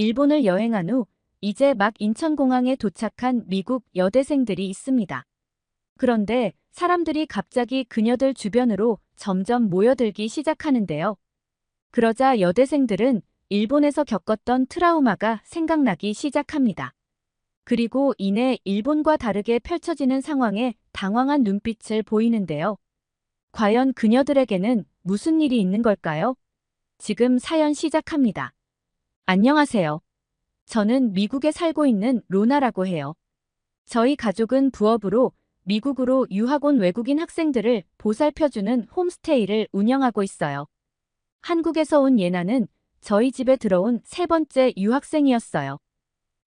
일본을 여행한 후 이제 막 인천공항에 도착한 미국 여대생들이 있습니다. 그런데 사람들이 갑자기 그녀들 주변으로 점점 모여들기 시작하는데요. 그러자 여대생들은 일본에서 겪었던 트라우마가 생각나기 시작합니다. 그리고 이내 일본과 다르게 펼쳐지는 상황에 당황한 눈빛을 보이는데요. 과연 그녀들에게는 무슨 일이 있는 걸까요? 지금 사연 시작합니다. 안녕하세요. 저는 미국에 살고 있는 로나라고 해요. 저희 가족은 부업으로 미국으로 유학 온 외국인 학생들을 보살펴주는 홈스테이를 운영하고 있어요. 한국에서 온 예나는 저희 집에 들어온 세 번째 유학생이었어요.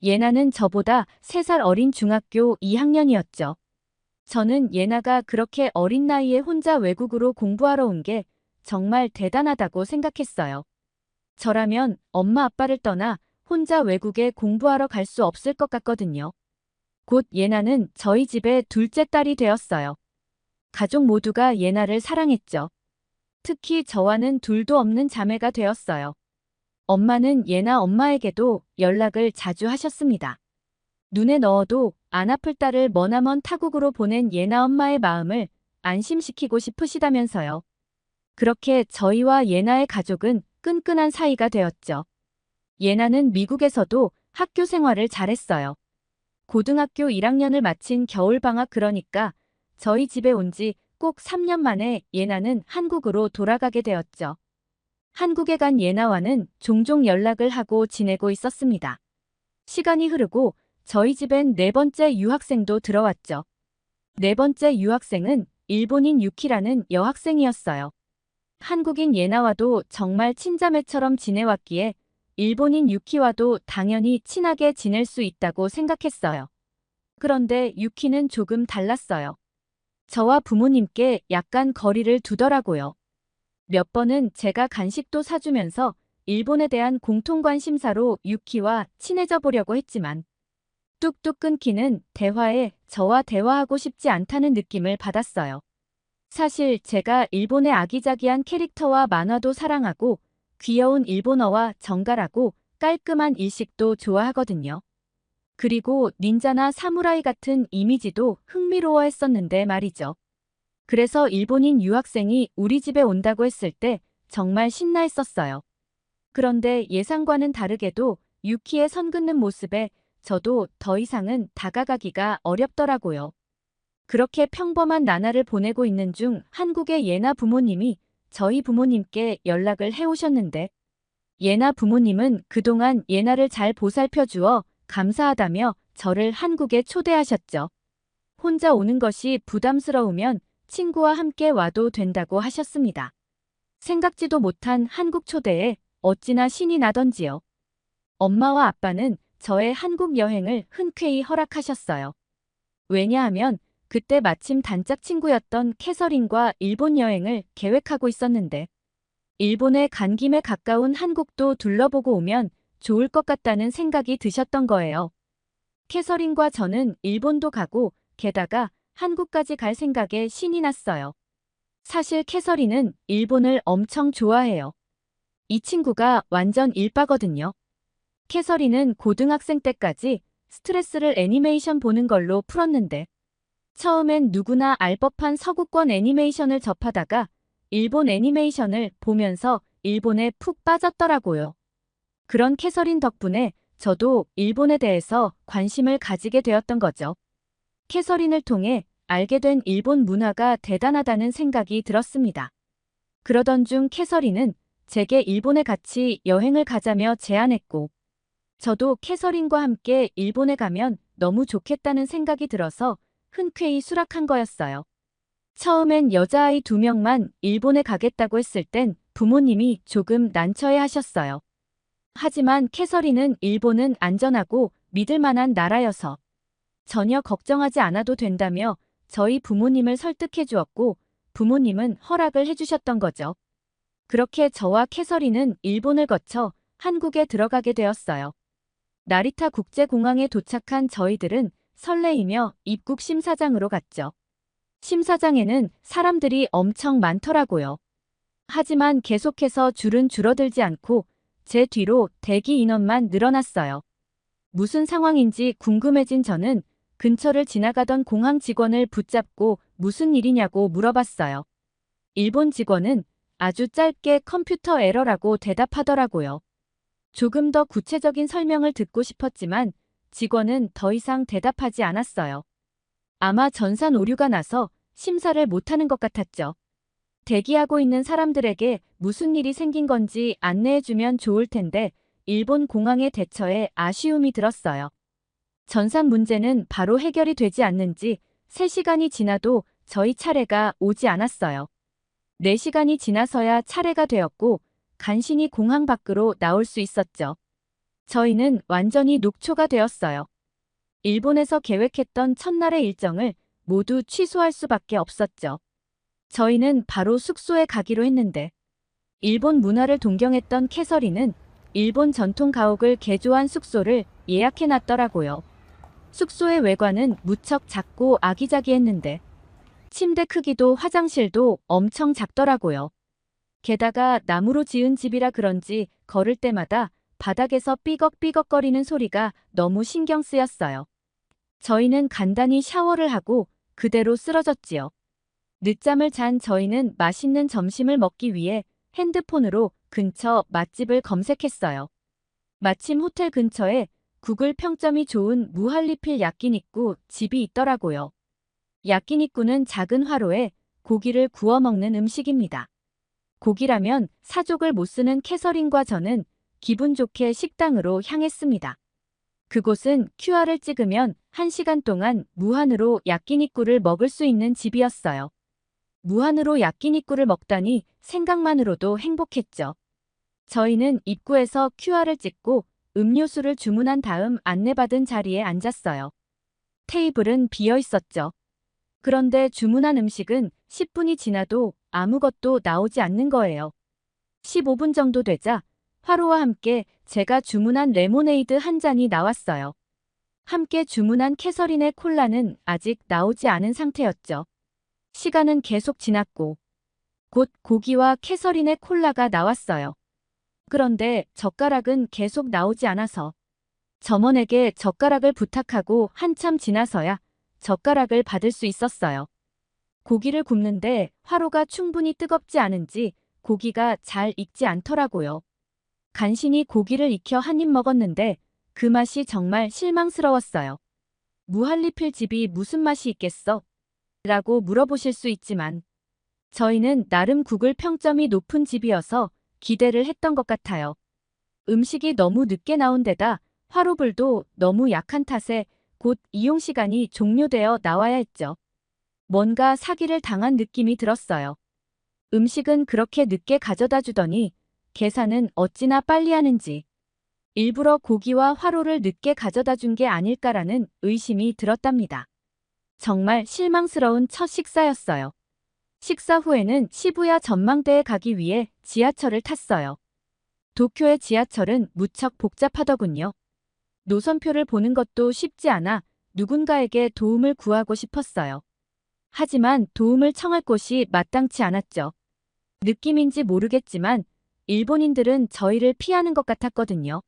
예나는 저보다 3살 어린 중학교 2학년이었죠. 저는 예나가 그렇게 어린 나이에 혼자 외국으로 공부하러 온 게 정말 대단하다고 생각했어요. 저라면 엄마 아빠를 떠나 혼자 외국에 공부하러 갈 수 없을 것 같거든요. 곧 예나는 저희 집의 둘째 딸이 되었어요. 가족 모두가 예나를 사랑했죠. 특히 저와는 둘도 없는 자매가 되었어요. 엄마는 예나 엄마에게도 연락을 자주 하셨습니다. 눈에 넣어도 안 아플 딸을 머나먼 타국으로 보낸 예나 엄마의 마음을 안심시키고 싶으시다면서요. 그렇게 저희와 예나의 가족은 끈끈한 사이가 되었죠. 예나는 미국에서도 학교 생활을 잘했어요. 고등학교 1학년을 마친 겨울방학 그러니까 저희 집에 온 지 꼭 3년 만에 예나는 한국으로 돌아가게 되었죠. 한국에 간 예나와는 종종 연락을 하고 지내고 있었습니다. 시간이 흐르고 저희 집엔 네 번째 유학생도 들어왔죠. 네 번째 유학생은 일본인 유키라는 여학생이었어요. 한국인 예나와도 정말 친자매처럼 지내왔기에 일본인 유키와도 당연히 친하게 지낼 수 있다고 생각했어요. 그런데 유키는 조금 달랐어요. 저와 부모님께 약간 거리를 두더라고요. 몇 번은 제가 간식도 사주면서 일본에 대한 공통관심사로 유키와 친해져 보려고 했지만 뚝뚝 끊기는 대화에 저와 대화하고 싶지 않다는 느낌을 받았어요. 사실 제가 일본의 아기자기한 캐릭터와 만화도 사랑하고 귀여운 일본어와 정갈하고 깔끔한 일식도 좋아하거든요. 그리고 닌자나 사무라이 같은 이미지도 흥미로워했었는데 말이죠. 그래서 일본인 유학생이 우리 집에 온다고 했을 때 정말 신나했었어요. 그런데 예상과는 다르게도 유키의 선 긋는 모습에 저도 더 이상은 다가가기가 어렵더라고요. 그렇게 평범한 나날을 보내고 있는 중 한국의 예나 부모님이 저희 부모님께 연락을 해오셨는데 예나 부모님은 그동안 예나를 잘 보살펴 주어 감사하다며 저를 한국에 초대하셨죠. 혼자 오는 것이 부담스러우면 친구와 함께 와도 된다고 하셨습니다. 생각지도 못한 한국 초대에 어찌나 신이 나던지요. 엄마와 아빠는 저의 한국 여행을 흔쾌히 허락하셨어요. 왜냐하면 그때 마침 단짝 친구였던 캐서린과 일본 여행을 계획하고 있었는데 일본에 간 김에 가까운 한국도 둘러보고 오면 좋을 것 같다는 생각이 드셨던 거예요. 캐서린과 저는 일본도 가고 게다가 한국까지 갈 생각에 신이 났어요. 사실 캐서린은 일본을 엄청 좋아해요. 이 친구가 완전 일빠거든요. 캐서린은 고등학생 때까지 스트레스를 애니메이션 보는 걸로 풀었는데 처음엔 누구나 알 법한 서구권 애니메이션을 접하다가 일본 애니메이션을 보면서 일본에 푹 빠졌더라고요. 그런 캐서린 덕분에 저도 일본에 대해서 관심을 가지게 되었던 거죠. 캐서린을 통해 알게 된 일본 문화가 대단하다는 생각이 들었습니다. 그러던 중 캐서린은 제게 일본에 같이 여행을 가자며 제안했고 저도 캐서린과 함께 일본에 가면 너무 좋겠다는 생각이 들어서 흔쾌히 수락한 거였어요. 처음엔 여자아이 2명만 일본에 가겠다고 했을 땐 부모님이 조금 난처해 하셨어요. 하지만 캐서린은 일본은 안전하고 믿을 만한 나라여서 전혀 걱정하지 않아도 된다며 저희 부모님을 설득해 주었고 부모님은 허락을 해주셨던 거죠. 그렇게 저와 캐서린은 일본을 거쳐 한국에 들어가게 되었어요. 나리타 국제공항에 도착한 저희들은 설레이며 입국 심사장으로 갔죠. 심사장에는 사람들이 엄청 많더라고요. 하지만 계속해서 줄은 줄어들지 않고 제 뒤로 대기 인원만 늘어났어요. 무슨 상황인지 궁금해진 저는 근처를 지나가던 공항 직원을 붙잡고 무슨 일이냐고 물어봤어요. 일본 직원은 아주 짧게 컴퓨터 에러라고 대답하더라고요. 조금 더 구체적인 설명을 듣고 싶었지만 직원은 더 이상 대답하지 않았어요. 아마 전산 오류가 나서 심사를 못하는 것 같았죠. 대기하고 있는 사람들에게 무슨 일이 생긴 건지 안내해주면 좋을 텐데 일본 공항의 대처에 아쉬움이 들었어요. 전산 문제는 바로 해결이 되지 않는지 3시간이 지나도 저희 차례가 오지 않았어요. 4시간이 지나서야 차례가 되었고 간신히 공항 밖으로 나올 수 있었죠. 저희는 완전히 녹초가 되었어요. 일본에서 계획했던 첫날의 일정을 모두 취소할 수밖에 없었죠. 저희는 바로 숙소에 가기로 했는데 일본 문화를 동경했던 캐서린은 일본 전통 가옥을 개조한 숙소를 예약해놨더라고요. 숙소의 외관은 무척 작고 아기자기했는데 침대 크기도 화장실도 엄청 작더라고요. 게다가 나무로 지은 집이라 그런지 걸을 때마다 바닥에서 삐걱삐걱거리는 소리가 너무 신경 쓰였어요. 저희는 간단히 샤워를 하고 그대로 쓰러졌지요. 늦잠을 잔 저희는 맛있는 점심을 먹기 위해 핸드폰으로 근처 맛집을 검색했어요. 마침 호텔 근처에 구글 평점이 좋은 무할리필 야끼니쿠 집이 있더라고요. 야끼니쿠는 작은 화로에 고기를 구워 먹는 음식입니다. 고기라면 사족을 못 쓰는 캐서린과 저는 기분 좋게 식당으로 향했습니다. 그곳은 QR을 찍으면 1시간 동안 무한으로 야끼니쿠를 먹을 수 있는 집이었어요. 무한으로 야끼니쿠를 먹다니 생각만으로도 행복했죠. 저희는 입구에서 QR을 찍고 음료수를 주문한 다음 안내받은 자리에 앉았어요. 테이블은 비어 있었죠. 그런데 주문한 음식은 10분이 지나도 아무것도 나오지 않는 거예요. 15분 정도 되자 화로와 함께 제가 주문한 레모네이드 한 잔이 나왔어요. 함께 주문한 캐서린의 콜라는 아직 나오지 않은 상태였죠. 시간은 계속 지났고 곧 고기와 캐서린의 콜라가 나왔어요. 그런데 젓가락은 계속 나오지 않아서 점원에게 젓가락을 부탁하고 한참 지나서야 젓가락을 받을 수 있었어요. 고기를 굽는데 화로가 충분히 뜨겁지 않은지 고기가 잘 익지 않더라고요. 간신히 고기를 익혀 한 입 먹었는데 그 맛이 정말 실망스러웠어요. 무할리필 집이 무슨 맛이 있겠어? 라고 물어보실 수 있지만 저희는 나름 구글 평점이 높은 집이어서 기대를 했던 것 같아요. 음식이 너무 늦게 나온 데다 화로불도 너무 약한 탓에 곧 이용시간이 종료되어 나와야 했죠. 뭔가 사기를 당한 느낌이 들었어요. 음식은 그렇게 늦게 가져다 주더니 계산은 어찌나 빨리 하는지 일부러 고기와 화로를 늦게 가져다 준 게 아닐까라는 의심이 들었답니다. 정말 실망스러운 첫 식사였어요. 식사 후에는 시부야 전망대에 가기 위해 지하철을 탔어요. 도쿄의 지하철은 무척 복잡하더군요. 노선표를 보는 것도 쉽지 않아 누군가에게 도움을 구하고 싶었어요. 하지만 도움을 청할 곳이 마땅치 않았죠. 느낌인지 모르겠지만 일본인들은 저희를 피하는 것 같았거든요.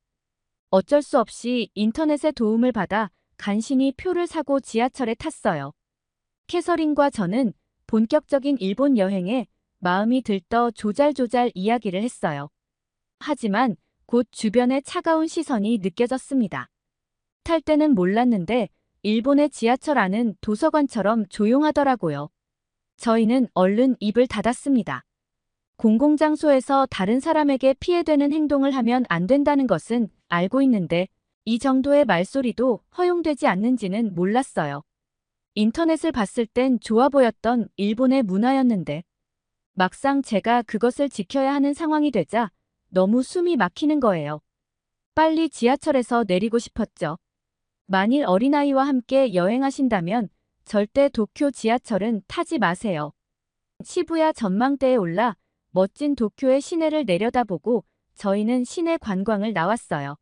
어쩔 수 없이 인터넷의 도움을 받아 간신히 표를 사고 지하철에 탔어요. 캐서린과 저는 본격적인 일본 여행에 마음이 들떠 조잘조잘 이야기를 했어요. 하지만 곧 주변의 차가운 시선이 느껴졌습니다. 탈 때는 몰랐는데 일본의 지하철 안은 도서관처럼 조용하더라고요. 저희는 얼른 입을 닫았습니다. 공공장소에서 다른 사람에게 피해되는 행동을 하면 안 된다는 것은 알고 있는데 이 정도의 말소리도 허용되지 않는지는 몰랐어요. 인터넷을 봤을 땐 좋아 보였던 일본의 문화였는데 막상 제가 그것을 지켜야 하는 상황이 되자 너무 숨이 막히는 거예요. 빨리 지하철에서 내리고 싶었죠. 만일 어린아이와 함께 여행하신다면 절대 도쿄 지하철은 타지 마세요. 시부야 전망대에 올라 멋진 도쿄의 시내를 내려다보고 저희는 시내 관광을 나왔어요.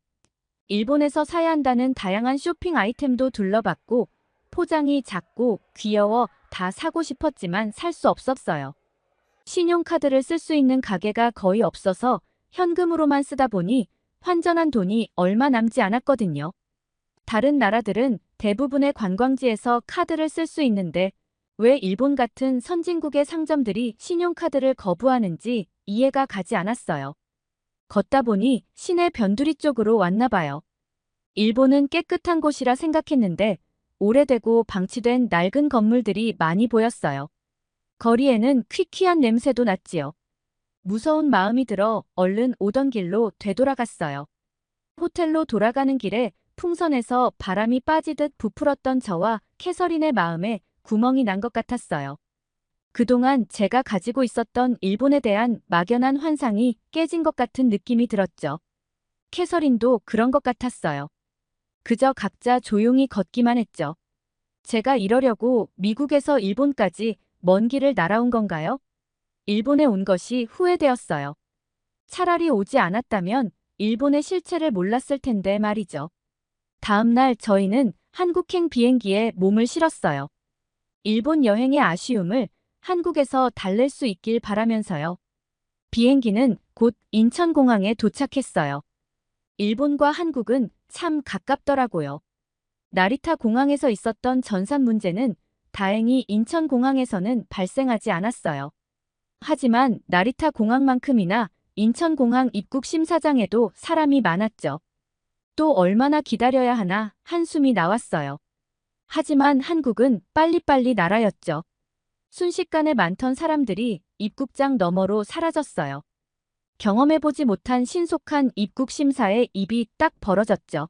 일본에서 사야 한다는 다양한 쇼핑 아이템도 둘러봤고 포장이 작고 귀여워 다 사고 싶었지만 살 수 없었어요. 신용카드를 쓸 수 있는 가게가 거의 없어서 현금으로만 쓰다 보니 환전한 돈이 얼마 남지 않았거든요. 다른 나라들은 대부분의 관광지에서 카드를 쓸 수 있는데 왜 일본 같은 선진국의 상점들이 신용카드를 거부하는지 이해가 가지 않았어요. 걷다 보니 시내 변두리 쪽으로 왔나 봐요. 일본은 깨끗한 곳이라 생각했는데 오래되고 방치된 낡은 건물들이 많이 보였어요. 거리에는 퀴퀴한 냄새도 났지요. 무서운 마음이 들어 얼른 오던 길로 되돌아갔어요. 호텔로 돌아가는 길에 풍선에서 바람이 빠지듯 부풀었던 저와 캐서린의 마음에 구멍이 난 것 같았어요. 그동안 제가 가지고 있었던 일본에 대한 막연한 환상이 깨진 것 같은 느낌이 들었죠. 캐서린도 그런 것 같았어요. 그저 각자 조용히 걷기만 했죠. 제가 이러려고 미국에서 일본까지 먼 길을 날아온 건가요? 일본에 온 것이 후회되었어요. 차라리 오지 않았다면 일본의 실체를 몰랐을 텐데 말이죠. 다음 날 저희는 한국행 비행기에 몸을 실었어요. 일본 여행의 아쉬움을 한국에서 달랠 수 있길 바라면서요. 비행기는 곧 인천공항에 도착했어요. 일본과 한국은 참 가깝더라고요. 나리타 공항에서 있었던 전산 문제는 다행히 인천공항에서는 발생하지 않았어요. 하지만 나리타 공항만큼이나 인천공항 입국 심사장에도 사람이 많았죠. 또 얼마나 기다려야 하나 한숨이 나왔어요. 하지만 한국은 빨리빨리 나라였죠. 순식간에 많던 사람들이 입국장 너머로 사라졌어요. 경험해보지 못한 신속한 입국 심사에 입이 딱 벌어졌죠.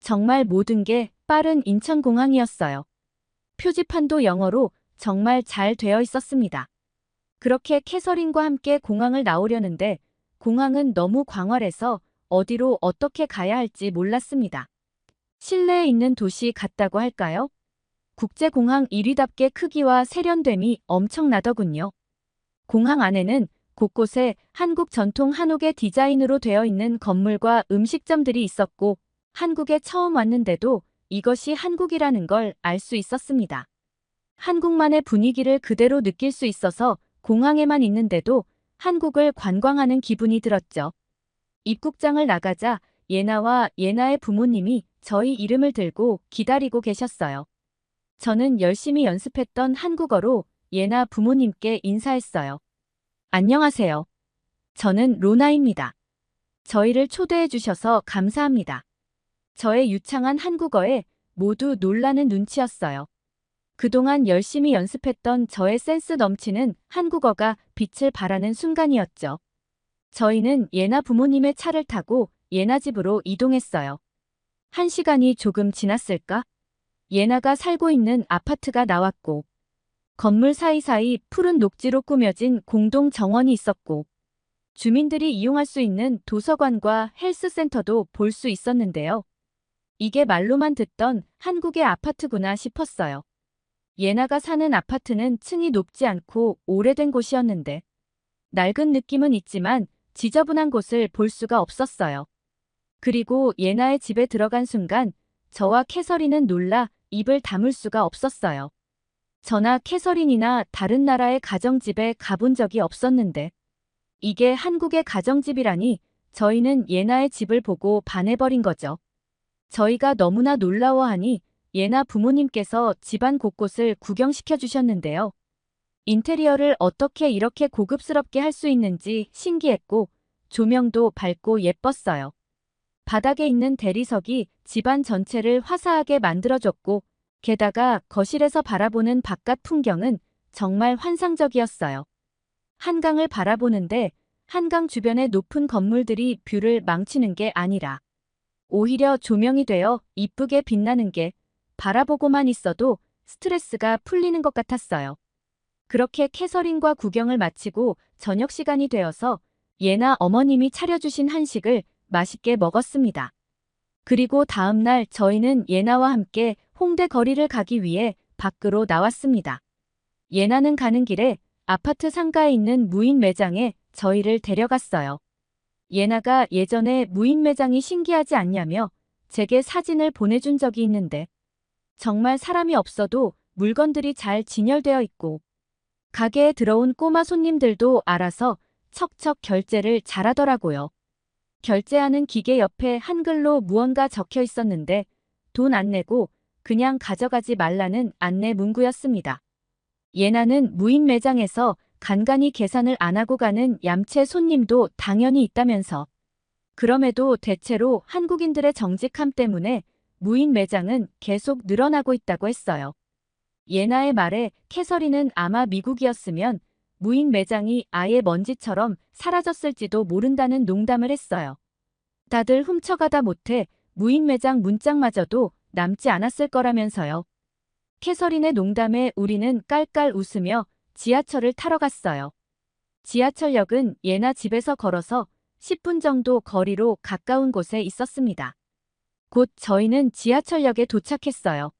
정말 모든 게 빠른 인천공항이었어요. 표지판도 영어로 정말 잘 되어 있었습니다. 그렇게 캐서린과 함께 공항을 나오려는데 공항은 너무 광활해서 어디로 어떻게 가야 할지 몰랐습니다. 실내에 있는 도시 같다고 할까요? 국제공항 1위답게 크기와 세련됨이 엄청나더군요. 공항 안에는 곳곳에 한국 전통 한옥의 디자인으로 되어 있는 건물과 음식점들이 있었고 한국에 처음 왔는데도 이것이 한국이라는 걸 알 수 있었습니다. 한국만의 분위기를 그대로 느낄 수 있어서 공항에만 있는데도 한국을 관광하는 기분이 들었죠. 입국장을 나가자 예나와 예나의 부모님이 저희 이름을 들고 기다리고 계셨어요. 저는 열심히 연습했던 한국어로 예나 부모님께 인사했어요. 안녕하세요. 저는 로나입니다. 저희를 초대해 주셔서 감사합니다. 저의 유창한 한국어에 모두 놀라는 눈치였어요. 그동안 열심히 연습했던 저의 센스 넘치는 한국어가 빛을 발하는 순간이었죠. 저희는 예나 부모님의 차를 타고 예나 집으로 이동했어요. 1시간이 조금 지났을까? 예나가 살고 있는 아파트가 나왔고 건물 사이사이 푸른 녹지로 꾸며진 공동 정원이 있었고 주민들이 이용할 수 있는 도서관과 헬스센터도 볼 수 있었는데요. 이게 말로만 듣던 한국의 아파트구나 싶었어요. 예나가 사는 아파트는 층이 높지 않고 오래된 곳이었는데 낡은 느낌은 있지만 지저분한 곳을 볼 수가 없었어요. 그리고 예나의 집에 들어간 순간 저와 캐서린은 놀라 입을 다물 수가 없었어요. 저나 캐서린이나 다른 나라의 가정집에 가본 적이 없었는데 이게 한국의 가정집이라니 저희는 예나의 집을 보고 반해버린 거죠. 저희가 너무나 놀라워하니 예나 부모님께서 집안 곳곳을 구경시켜 주셨는데요. 인테리어를 어떻게 이렇게 고급스럽게 할 수 있는지 신기했고 조명도 밝고 예뻤어요. 바닥에 있는 대리석이 집안 전체를 화사하게 만들어줬고 게다가 거실에서 바라보는 바깥 풍경은 정말 환상적이었어요. 한강을 바라보는데 한강 주변의 높은 건물들이 뷰를 망치는 게 아니라 오히려 조명이 되어 이쁘게 빛나는 게 바라보고만 있어도 스트레스가 풀리는 것 같았어요. 그렇게 캐서린과 구경을 마치고 저녁 시간이 되어서 예나 어머님이 차려주신 한식을 맛있게 먹었습니다. 그리고 다음 날 저희는 예나와 함께 홍대 거리를 가기 위해 밖으로 나왔습니다. 예나는 가는 길에 아파트 상가에 있는 무인 매장에 저희를 데려갔어요. 예나가 예전에 무인 매장이 신기하지 않냐며 제게 사진을 보내준 적이 있는데 정말 사람이 없어도 물건들이 잘 진열되어 있고 가게에 들어온 꼬마 손님들도 알아서 척척 결제를 잘하더라고요. 결제하는 기계 옆에 한글로 무언가 적혀 있었는데 돈 안 내고 그냥 가져가지 말라는 안내 문구였습니다. 예나는 무인 매장에서 간간히 계산을 안 하고 가는 얌체 손님도 당연히 있다면서. 그럼에도 대체로 한국인들의 정직함 때문에 무인 매장은 계속 늘어나고 있다고 했어요. 예나의 말에 캐서린은 아마 미국이었으면 무인 매장이 아예 먼지처럼 사라졌을지도 모른다는 농담을 했어요. 다들 훔쳐가다 못해 무인 매장 문짝마저도 남지 않았을 거라면서요. 캐서린의 농담에 우리는 깔깔 웃으며 지하철을 타러 갔어요. 지하철역은 예나 집에서 걸어서 10분 정도 거리로 가까운 곳에 있었습니다. 곧 저희는 지하철역에 도착했어요.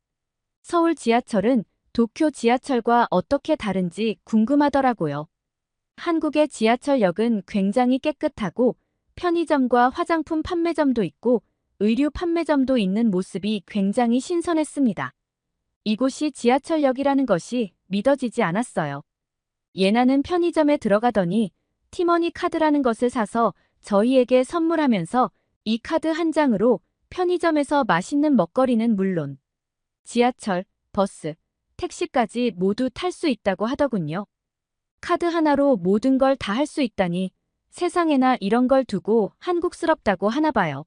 서울 지하철은 도쿄 지하철과 어떻게 다른지 궁금하더라고요. 한국의 지하철역은 굉장히 깨끗하고 편의점과 화장품 판매점도 있고 의류 판매점도 있는 모습이 굉장히 신선했습니다. 이곳이 지하철역이라는 것이 믿어지지 않았어요. 예나는 편의점에 들어가더니 티머니 카드라는 것을 사서 저희에게 선물하면서 이 카드 한 장으로 편의점에서 맛있는 먹거리는 물론 지하철, 버스, 택시까지 모두 탈 수 있다고 하더군요. 카드 하나로 모든 걸 다 할 수 있다니 세상에나 이런 걸 두고 한국스럽다고 하나 봐요.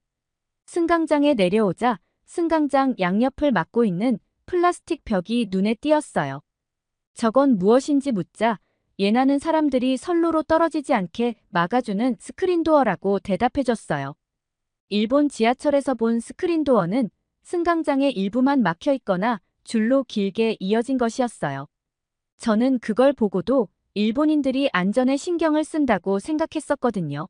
승강장에 내려오자 승강장 양옆을 막고 있는 플라스틱 벽이 눈에 띄었어요. 저건 무엇인지 묻자 예나는 사람들이 선로로 떨어지지 않게 막아주는 스크린도어라고 대답해줬어요. 일본 지하철에서 본 스크린도어는 승강장의 일부만 막혀 있거나 줄로 길게 이어진 것이었어요. 저는 그걸 보고도 일본인들이 안전에 신경을 쓴다고 생각했었거든요.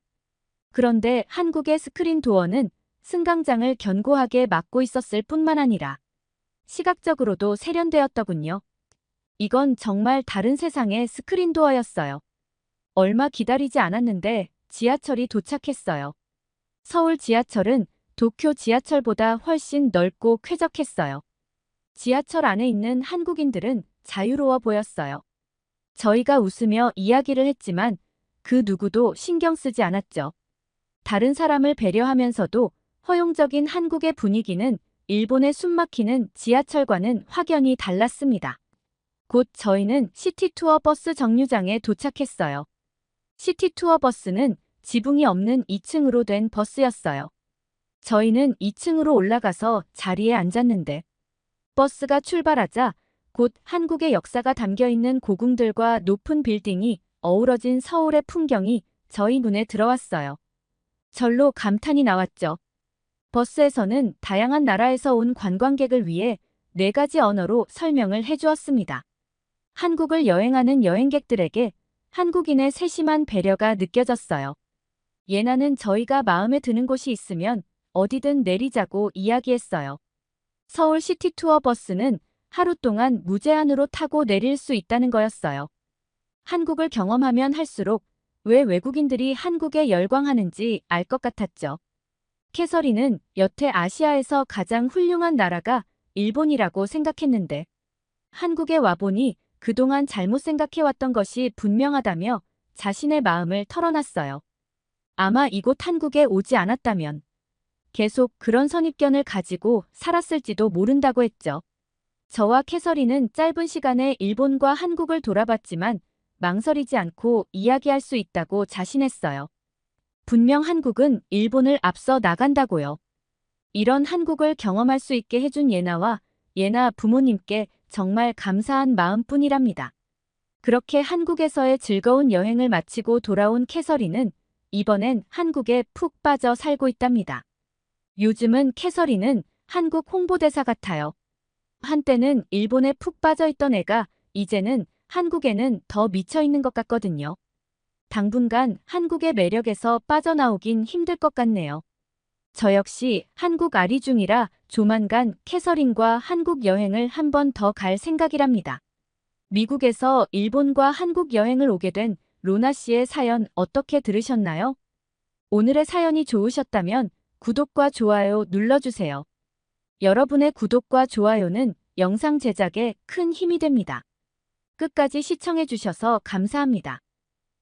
그런데 한국의 스크린도어는 승강장을 견고하게 막고 있었을 뿐만 아니라 시각적으로도 세련되었더군요. 이건 정말 다른 세상의 스크린도어였어요. 얼마 기다리지 않았는데 지하철이 도착했어요. 서울 지하철은 도쿄 지하철보다 훨씬 넓고 쾌적했어요. 지하철 안에 있는 한국인들은 자유로워 보였어요. 저희가 웃으며 이야기를 했지만 그 누구도 신경 쓰지 않았죠. 다른 사람을 배려하면서도 허용적인 한국의 분위기는 일본의 숨막히는 지하철과는 확연히 달랐습니다. 곧 저희는 시티투어 버스 정류장에 도착했어요. 시티투어 버스는 지붕이 없는 2층으로 된 버스였어요. 저희는 2층으로 올라가서 자리에 앉았는데 버스가 출발하자 곧 한국의 역사가 담겨있는 고궁들과 높은 빌딩이 어우러진 서울의 풍경이 저희 눈에 들어왔어요. 절로 감탄이 나왔죠. 버스에서는 다양한 나라에서 온 관광객을 위해 4가지 언어로 설명을 해주었습니다. 한국을 여행하는 여행객들에게 한국인의 세심한 배려가 느껴졌어요. 예나는 저희가 마음에 드는 곳이 있으면 어디든 내리자고 이야기했어요. 서울 시티투어 버스는 하루 동안 무제한으로 타고 내릴 수 있다는 거였어요. 한국을 경험하면 할수록 왜 외국인들이 한국에 열광하는지 알 것 같았죠. 캐서린은 여태 아시아에서 가장 훌륭한 나라가 일본이라고 생각했는데 한국에 와보니 그동안 잘못 생각해왔던 것이 분명하다며 자신의 마음을 털어놨어요. 아마 이곳 한국에 오지 않았다면 계속 그런 선입견을 가지고 살았을지도 모른다고 했죠. 저와 캐서린은 짧은 시간에 일본과 한국을 돌아봤지만 망설이지 않고 이야기할 수 있다고 자신했어요. 분명 한국은 일본을 앞서 나간다고요. 이런 한국을 경험할 수 있게 해준 예나와 예나 부모님께 정말 감사한 마음뿐이랍니다. 그렇게 한국에서의 즐거운 여행을 마치고 돌아온 캐서린은 이번엔 한국에 푹 빠져 살고 있답니다. 요즘은 캐서린은 한국 홍보대사 같아요. 한때는 일본에 푹 빠져있던 애가 이제는 한국에는 더 미쳐있는 것 같거든요. 당분간 한국의 매력에서 빠져나오긴 힘들 것 같네요. 저 역시 한국 아리 중이라 조만간 캐서린과 한국 여행을 한 번 더 갈 생각이랍니다. 미국에서 일본과 한국 여행을 오게 된 로나 씨의 사연 어떻게 들으셨나요? 오늘의 사연이 좋으셨다면 구독과 좋아요 눌러주세요. 여러분의 구독과 좋아요는 영상 제작에 큰 힘이 됩니다. 끝까지 시청해주셔서 감사합니다.